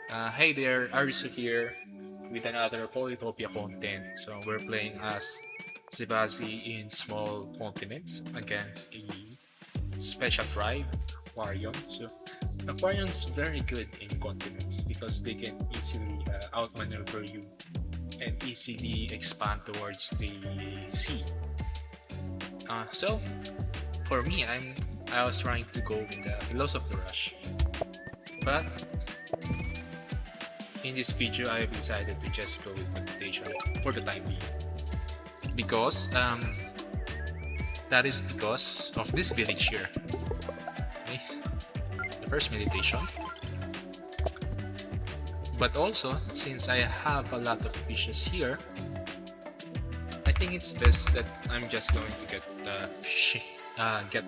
Hey there, Arisu here with another Polytopia content. So we're playing as Zebasi in small continents against a special tribe, Aquarion. So Aquarion's very good in continents because they can easily outmaneuver you and easily expand towards the sea. So for me, I was trying to go with the Philosophy Rush, but in this video, I've decided to just go with meditation for the time being. Because, that is because of this village here. Okay? The first meditation. But also, since I have a lot of fishes here, I think it's best that I'm just going to get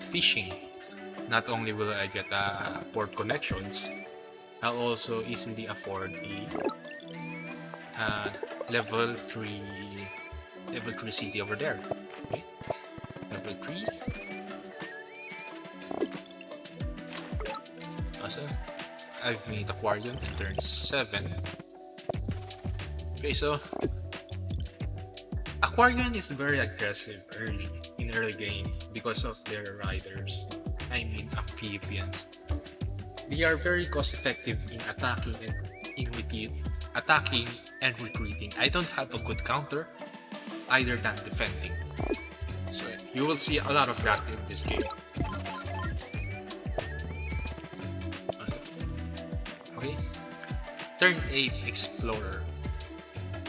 fishing. Not only will I get port connections, I'll also easily afford the uh, level 3 level 3 city over there. Okay, level 3. Also, I've made Aquarion and turned 7. Okay, so Aquarion is very aggressive in early game because of their riders. I mean amphibians. They are very cost effective in attacking and retreating. I don't have a good counter either than defending. So you will see a lot of that in this game. Okay. Turn 8 Explorer.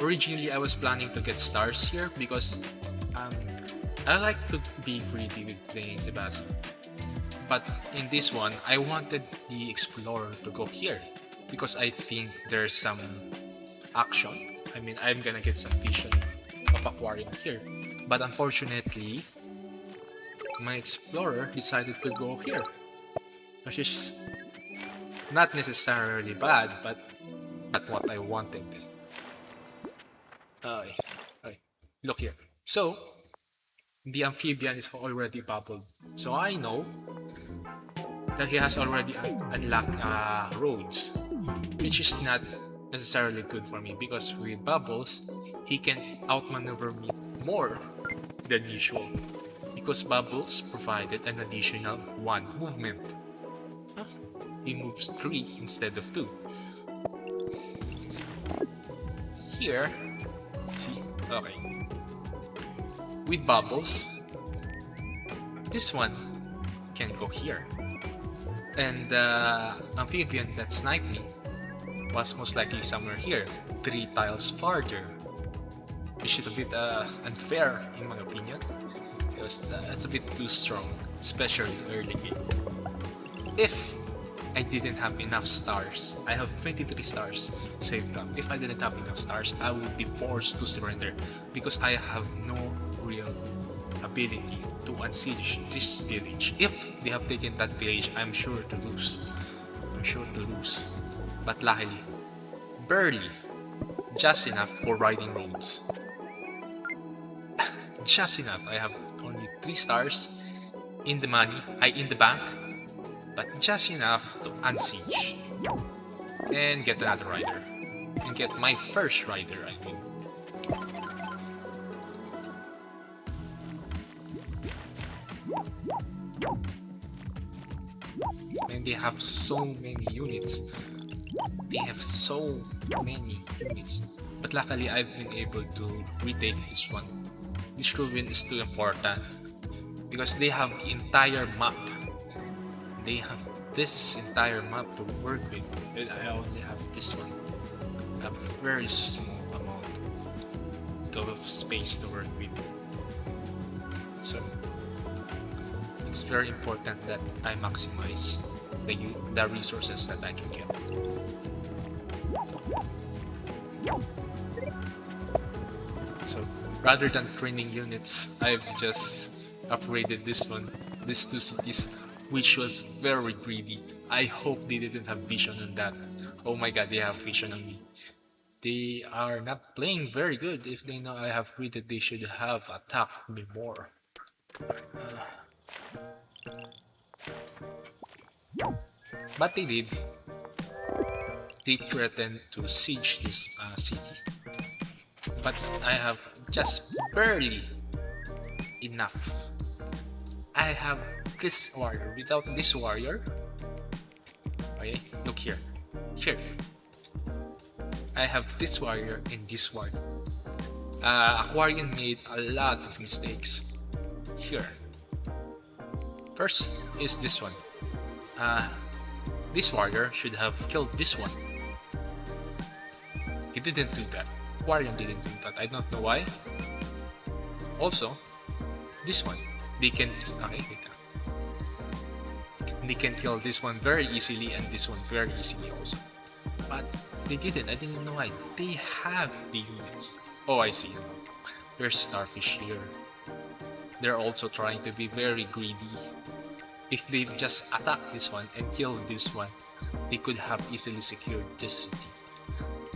Originally I was planning to get stars here because um, I like to be greedy with playing Zebasi. But in this one, I wanted the Explorer to go here because I think there's some action. I mean, I'm gonna get some vision of Aquarium here. But unfortunately, my Explorer decided to go here, which is not necessarily bad, but not what I wanted. Okay, okay, look here. So, the amphibian is already bubbled. So I know that he has already unlocked roads, which is not necessarily good for me because with bubbles, he can outmaneuver me more than usual because bubbles provided an additional 1 movement. Huh? He moves 3 instead of 2. Here, see, okay. With bubbles, this one can go here. And the amphibian that sniped me was most likely somewhere here, 3 tiles farther, which is a bit unfair in my opinion, because it's a bit too strong, especially early game. If I didn't have enough stars, I have 23 stars saved up. If I didn't have enough stars, I would be forced to surrender because I have no real ability to unsiege this village. If they have taken that village, I'm sure to lose. But luckily, barely, just enough for riding roads. Just enough. I have only 3 stars in the in the bank, but just enough to unsiege and get another rider and get my first rider. I mean. And they have so many units. But luckily I've been able to retake this one. This ruin is too important because they have the entire map. They have this entire map to work with, and I only have this one. I have a very small amount of space to work with. So it's very important that I maximize the resources that I can get. So rather than training units, I've just upgraded these 2 cities, which was very greedy. I hope they didn't have vision on that. Oh my god, they have vision on me. They are not playing very good. If they know I have greeted, they should have attacked me more. But they did. they threaten to siege this city. But I have just barely enough. I have this warrior. Without this warrior, okay, look here. Here. I have this warrior and this warrior. Aquarion made a lot of mistakes. Here. First is this one. This warrior should have killed this one. He didn't do that. Aquarion didn't do that. I don't know why. Also, this one. They can they can kill this one very easily and this one very easily also. But they didn't. I didn't know why. They have the units. Oh, I see. There's starfish here. They're also trying to be very greedy. If they just attack this one and kill this one, they could have easily secured this city.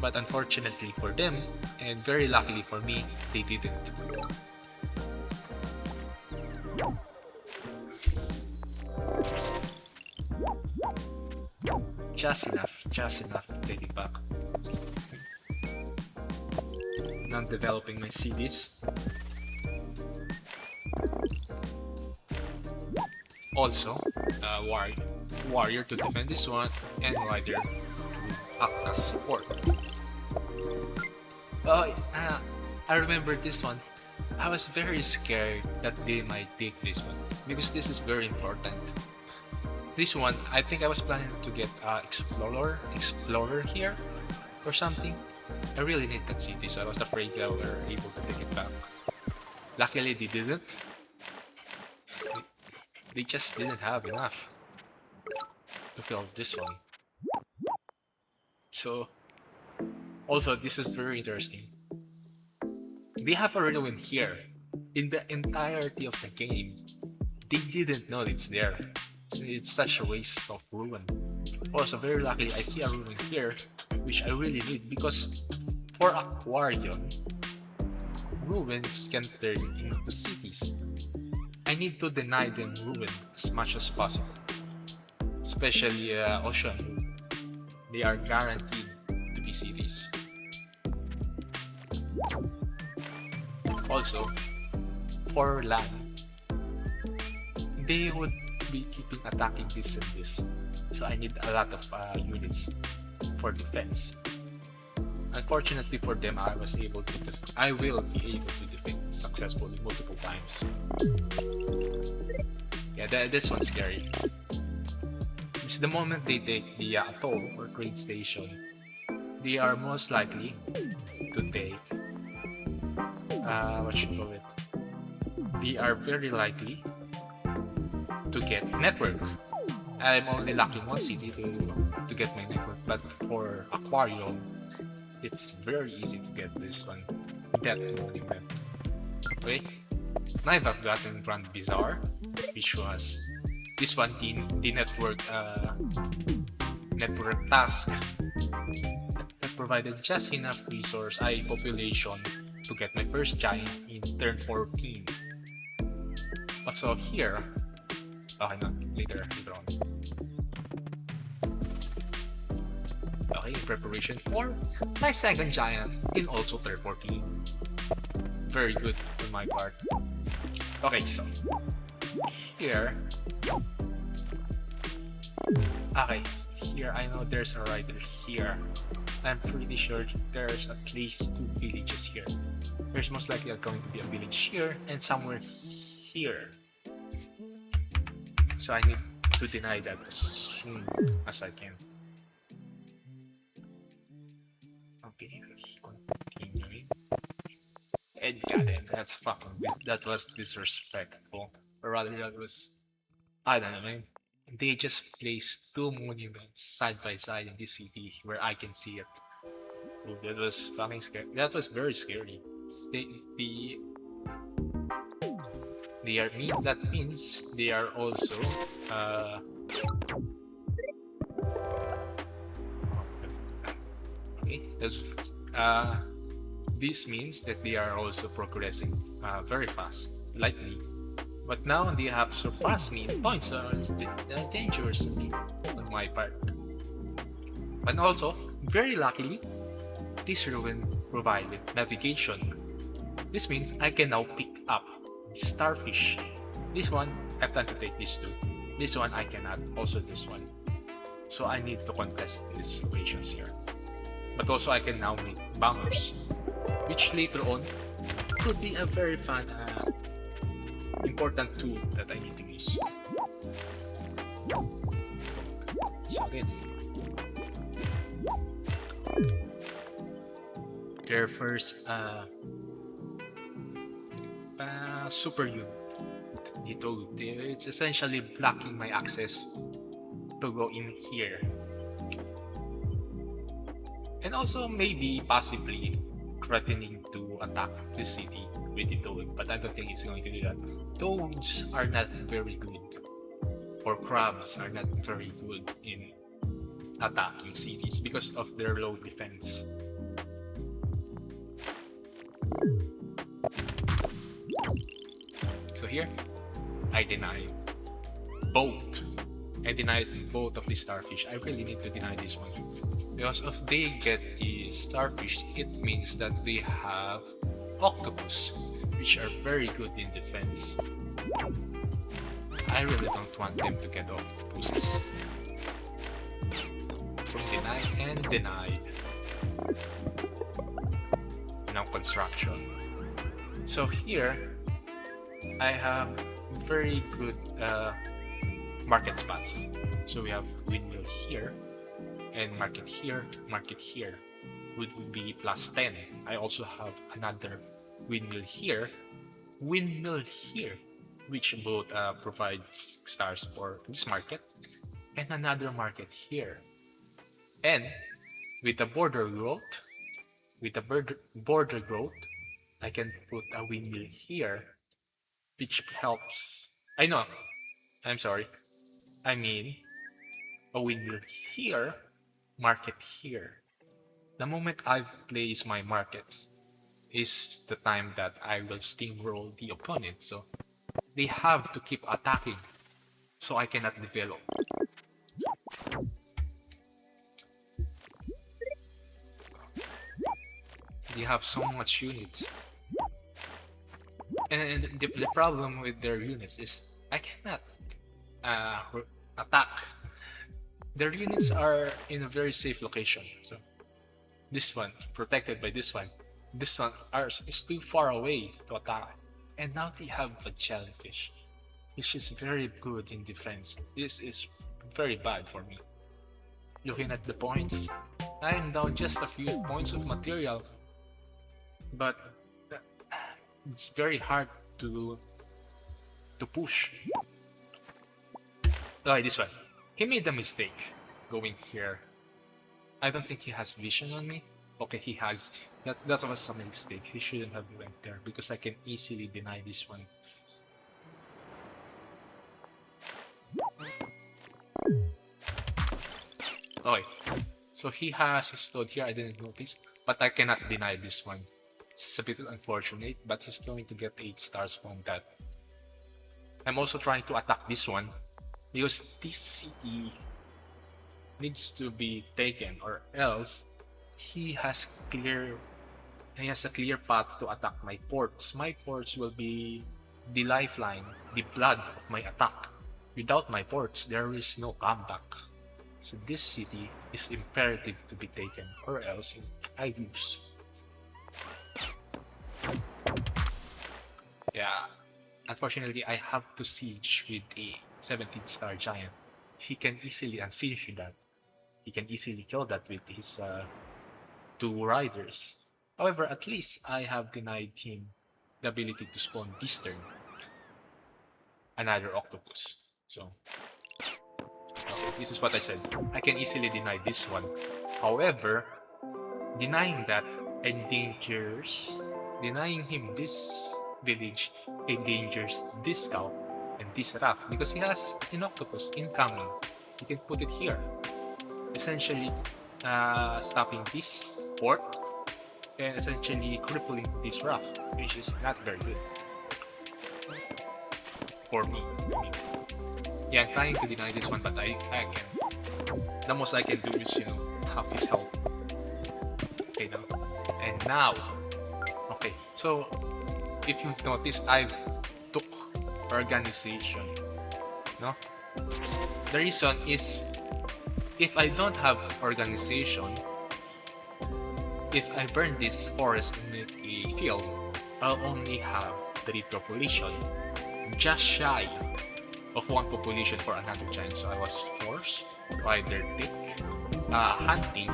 But unfortunately for them, and very luckily for me, they didn't. Just enough to take it back. Not developing my cities. Also, warrior to defend this one, and rider to act as support. I remember this one. I was very scared that they might take this one because this is very important. This one, I think I was planning to get explorer here or something. I really need that city, so I was afraid that we were able to take it back. Luckily, they didn't. They just didn't have enough to kill this one. So, also, this is very interesting. They have a ruin here. In the entirety of the game, they didn't know it's there. So it's such a waste of ruin. Also, very luckily, I see a ruin here, which I really need because for Aquarion, ruins can turn into cities. I need to deny them ruin as much as possible. Especially Ocean. They are guaranteed to be cities. Also, for land, they would be keeping attacking this and this. So I need a lot of units for defense. Unfortunately for them, I will be able to defend successfully multiple times. Yeah, this one's scary. It's the moment they take the atoll or trade station, they are most likely to take what should we call it? They are very likely to get network. I'm only lacking one city to get my network, but for Aquarion, it's very easy to get this one. That monument. Okay? Now I've gotten Grand Bazaar, which was this one, the network task that provided just enough resource, population to get my first giant in turn 14. Also here, okay, no, later on. Okay, in preparation for my second giant in also turn 14. Very good on my part. Okay, so here. Okay, here I know there's a rider here. I'm pretty sure there's at least 2 villages here. There's most likely going to be a village here and somewhere here. So I need to deny that as soon as I can. Okay, let's continue. And goddamn, that was disrespectful. Or rather, that was, I don't know, man. They just placed 2 monuments side by side in this city where I can see it. Oh, that was fucking scary. That was very scary. That means they are also okay. This means that they are also progressing very fast, like me. But now they have surpassed me in points, so it's a bit dangerous on my part. But also, Very luckily, this ruin provided navigation. This means I can now pick up starfish. This one, I plan to take this too. This one I cannot, also this one. So I need to contest these locations here. But also I can now make bombers, which later on could be a very fun, important tool that I need to use. So again, their first super unit. It's essentially blocking my access to go in here. And also maybe possibly threatening to attack this city with the toad, but I don't think it's going to do that. Toads are not very good, or crabs are not very good in attacking cities because of their low defense. So here, I denied both. I denied both of the starfish. I really need to deny this one. Because if they get the starfish, it means that they have octopus, which are very good in defense. I really don't want them to get octopuses. Denied and denied. Now construction. So here, I have very good market spots. So we have windmill here, and market here would be plus 10. I also have another windmill here, which both provides stars for this market, and another market here. And with the border growth, I can put a windmill here, which helps. I mean a windmill here, market here. The moment I've placed my markets is the time that I will steamroll the opponent, so they have to keep attacking, so I cannot develop. They have so much units. And the problem with their units is I cannot attack. Their units are in a very safe location. So this one, protected by this one. This one is too far away to attack. And now they have a jellyfish, which is very good in defense. This is very bad for me. Looking at the points, I am down just a few points of material. But it's very hard to push. Oh, this one. He made a mistake going here. I don't think he has vision on me. Okay, he has. That was a mistake. He shouldn't have went there because I can easily deny this one. Okay, so he has his toad here. I didn't notice, but I cannot deny this one. It's a bit unfortunate, but he's going to get 8 stars from that. I'm also trying to attack this one because this city needs to be taken, or else he has a clear path to attack my ports. My ports will be the lifeline, the blood of my attack. Without my ports, there is no comeback. So this city is imperative to be taken, or else I lose. Yeah, unfortunately I have to siege with a 17-star giant. He can easily unsiege that. He can easily kill that with his 2 riders. However, at least I have denied him the ability to spawn this turn another octopus. So, okay, this is what I said. I can easily deny this one. However, denying that denying him this village endangers this scout and this raft because he has an octopus incoming. He can put it here, essentially stopping this port and essentially crippling this raft, which is not very good for me. Yeah, I'm trying to deny this one, but I can. The most I can do is, half his health. Okay, now. And now. Okay, so if you've noticed, I've took organization. No? The reason is, if I don't have organization, if I burn this forest and make a field, I'll only have 3 population, just shy of 1 population for another giant. So I was forced to either take hunting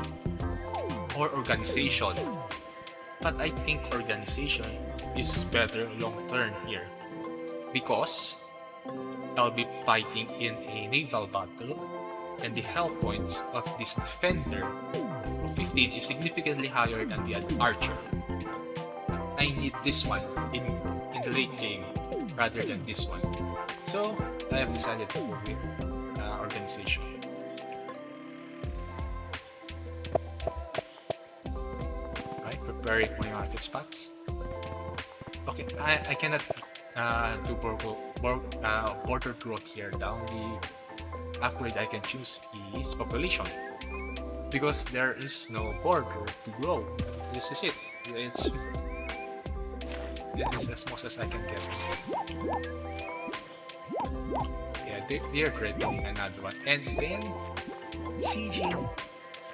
or organization. But I think organization is better long term here, because I'll be fighting in a naval battle, and the health points of this defender of 15 is significantly higher than the archer. I need this one in the late game rather than this one. So I have decided to go with organization. Alright, preparing my market spots. Okay, I cannot do border growth here. The only upgrade I can choose is population, because there is no border to grow. This is it. This is as much as I can get. Yeah, they're threatening another one. And then sieging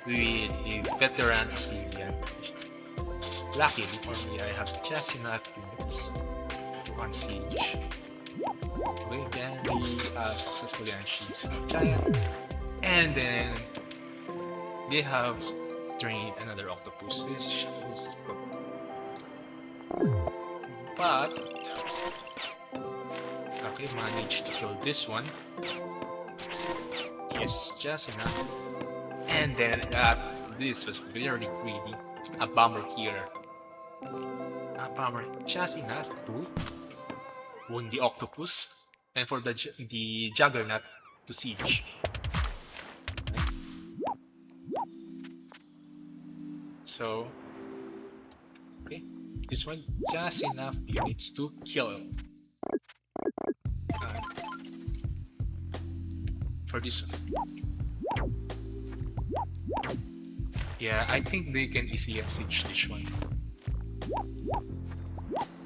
with a veteran affiliate. Luckily for me, I have just enough units to unsiege. Okay, then we successfully unseized the giant. And then they have trained another octopus. This is but okay, managed to kill this one. Yes, just enough. And then this was very greedy. A bomber here. A bomber just enough to wound the octopus, and for the juggernaut to siege. Okay. So okay, this one just enough units to kill. For this one. Yeah, I think they can easily siege this one.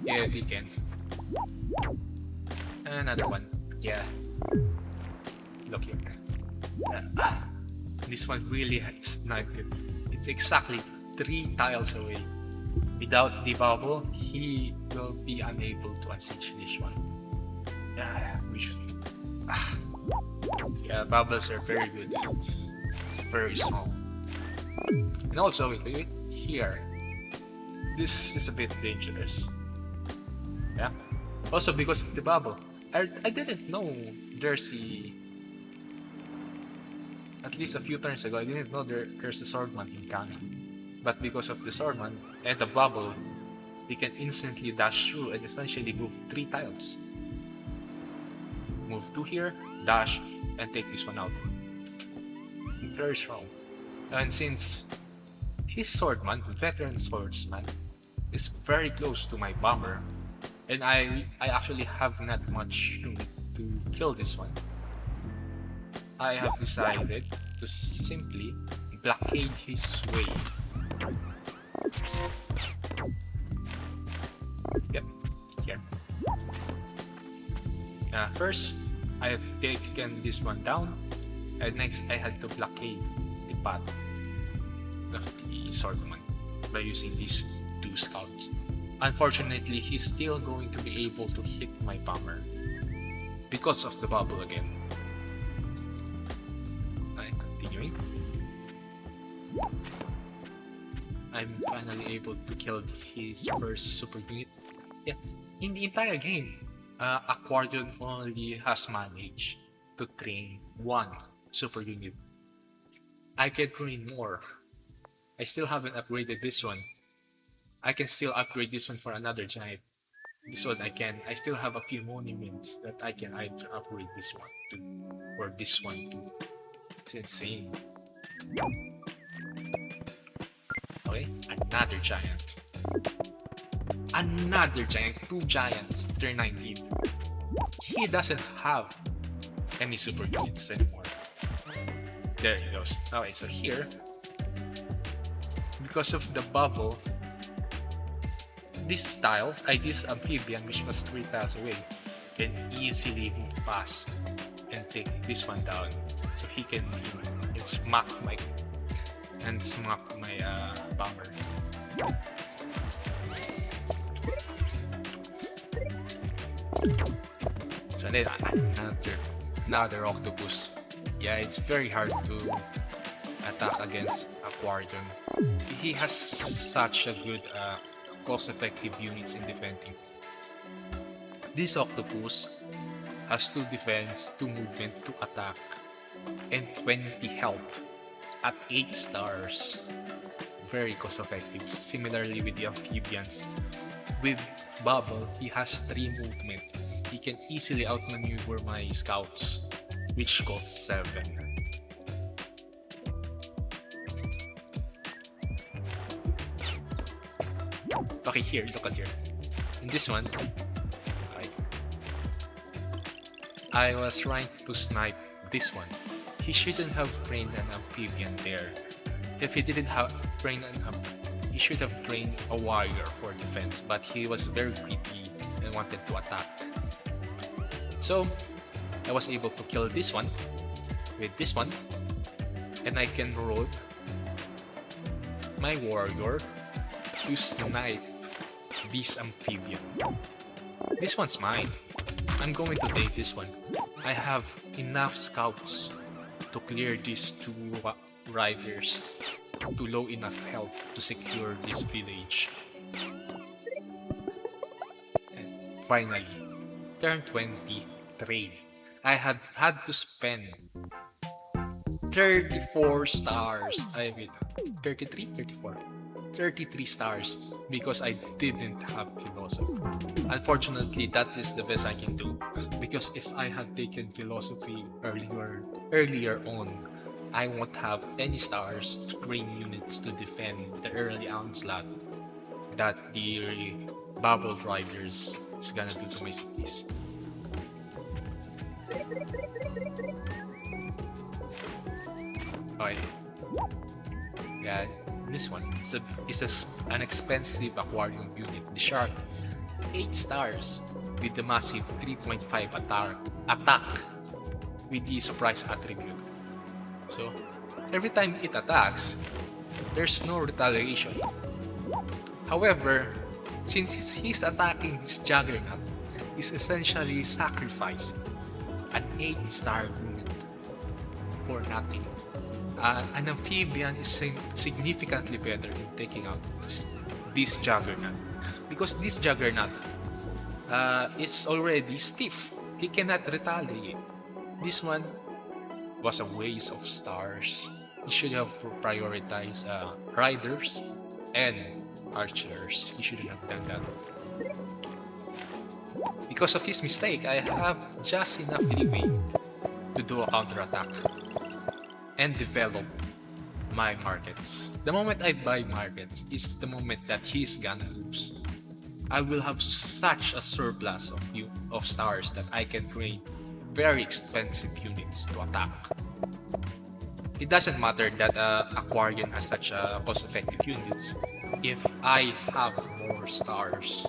Yeah, they can. Another one. Yeah. Look here. This one really sniped it. It's exactly 3 tiles away. Without the bubble, he will be unable to unsiege this one. We should. Yeah, bubbles are very good. It's very small. And also, wait, here. This is a bit dangerous. Yeah. Also because of the bubble. I didn't know there's at least a few turns ago, I didn't know there's a swordman incoming. But because of the swordman and the bubble, they can instantly dash through and essentially move 3 tiles. Move 2 here, dash, and take this one out. Very strong. And since his swordman, veteran swordsman, is very close to my bomber, and I actually have not much room to kill this one, I have decided to simply blockade his way. Yep, here. First, I have taken this one down, and next I had to blockade the path of the swordman by using these 2 scouts. Unfortunately, he's still going to be able to hit my bomber because of the bubble again. Alright, continuing. I'm finally able to kill his first super unit. Yeah, in the entire game, Aquarion only has managed to train 1 super unit. I can train more. I still haven't upgraded this one. I can still upgrade this one for another giant. This one I can. I still have a few monuments that I can either upgrade this one to, or this one to. It's insane. Okay, another giant. Another giant. 2 giants, turn 19. He doesn't have any super units anymore. There he goes. Okay, so here, because of the bubble, this amphibian, which was 3 tiles away, can easily move past and take this one down. So he can smack my bomber. So then another octopus. Yeah, it's very hard to attack against Aquarion. He has such a good cost-effective units in defending. This octopus has 2 defense, 2 movement, 2 attack, and 20 health at 8 stars. Very cost-effective. Similarly with the amphibians. With Bubble, he has 3 movement. He can easily outmaneuver my scouts, which cost 7. Okay, here, look at here. In this one, I was trying to snipe this one. He shouldn't have trained an amphibian there. If he didn't have trained he should have trained a warrior for defense, but he was very greedy and wanted to attack. So I was able to kill this one with this one, and I can roll my warrior to snipe this amphibian. This one's mine. I'm going to take this one. I have enough scouts to clear these 2 riders to low enough health to secure this village. And finally, turn 20 trade. I had to spend 34 stars. 33, 34. 33 stars because I didn't have philosophy. Unfortunately, that is the best I can do, because if I had taken philosophy earlier on, I won't have any stars to train units to defend the early onslaught that the bubble riders is gonna do to my cities. Okay. Yeah, this one is an expensive aquarium unit. The shark, 8 stars with the massive 3.5 attack with the surprise attribute. So every time it attacks, there's no retaliation. However, since he's attacking this juggernaut, he's essentially sacrificing an 8-star unit for nothing. An amphibian is significantly better in taking out this juggernaut, because this juggernaut is already stiff. He cannot retaliate. This one was a waste of stars. He should have prioritized riders and archers. He shouldn't have done that. Because of his mistake, I have just enough leeway to do a counterattack and develop my markets. The moment I buy markets is the moment that he's gonna lose. I will have such a surplus of stars that I can train very expensive units to attack. It doesn't matter that Aquarion has such cost-effective units. If I have more stars,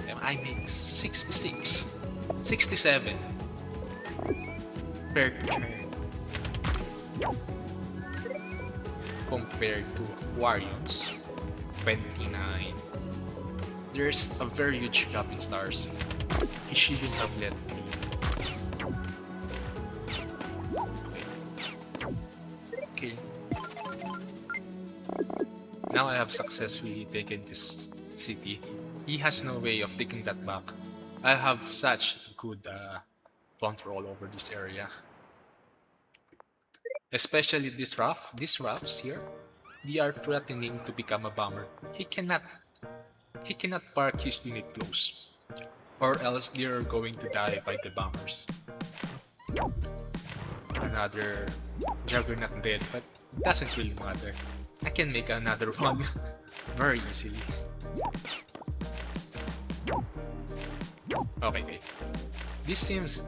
then I make 66, 67 per turn, compared to Aquarion's 29. There's a very huge gap in stars. He shouldn't have let me. Okay. Now I have successfully taken this city. He has no way of taking that back. I have such good control over this area. Especially these roughs here. They are threatening to become a bomber. He cannot park his unit close, or else they are going to die by the bombers. Another juggernaut dead, but it doesn't really matter. I can make another one very easily. Okay. This seems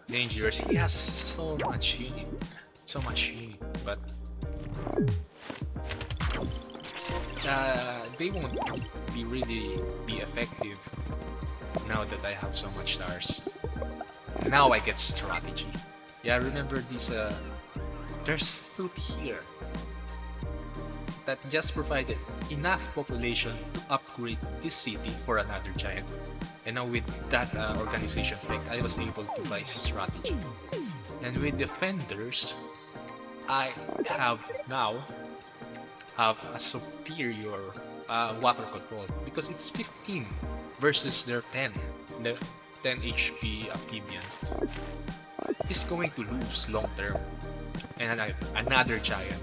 dangerous. He has so much unit, but they won't be effective now that I have so much stars. Now I get strategy. Yeah, remember this, there's fruit here that just provided enough population to upgrade this city for another giant. And now with that organization pick, I was able to buy strategy. And with defenders, I have now have a superior water control because it's 15 versus their 10, the 10 HP amphibians. He's going to lose long term. And another giant.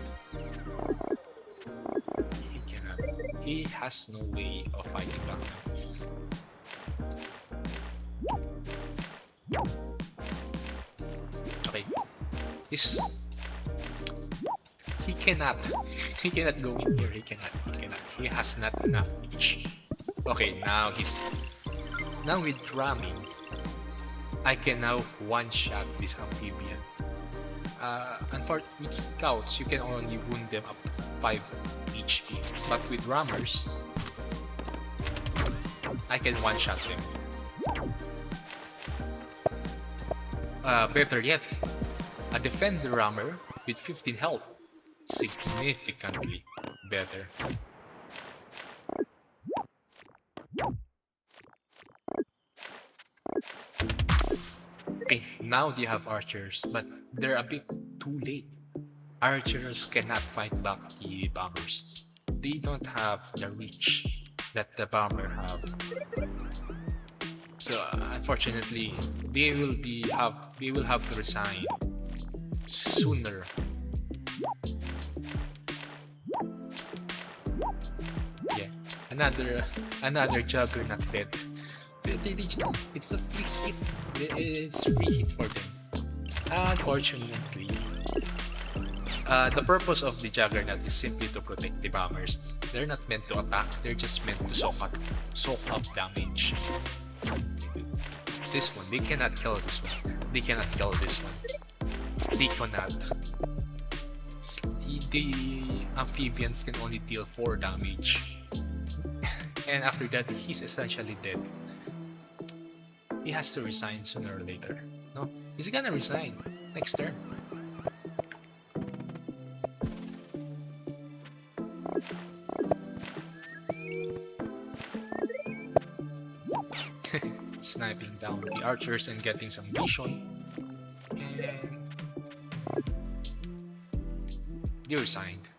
He cannot. He has no way of fighting back now. Okay. He cannot go in here. He cannot. He has not enough reach. Okay, now with ramming, I can now one-shot this amphibian. With scouts, you can only wound them up to 5 HP, but with rammers, I can one-shot them. Better yet, a defender rammer with 15 health, significantly better. Okay, now they have archers, but they're a bit too late. Archers cannot fight back the bombers. They don't have the reach that the bomber have. So unfortunately, they will have to resign sooner. Yeah, another juggernaut dead. It's a free hit. It's free hit for them. Unfortunately, the purpose of the juggernaut is simply to protect the bombers. They're not meant to attack. They're just meant to soak up damage. This one, they cannot kill this one. They cannot kill this one. They cannot. The amphibians can only deal 4 damage. And after that, he's essentially dead. He has to resign sooner or later. No? He's gonna resign next turn. Sniping down the archers and getting some vision. And they resigned.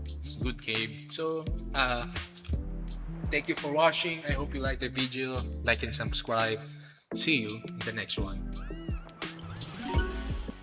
It's a good game. So, thank you for watching. I hope you liked the video. Like and subscribe. See you in the next one.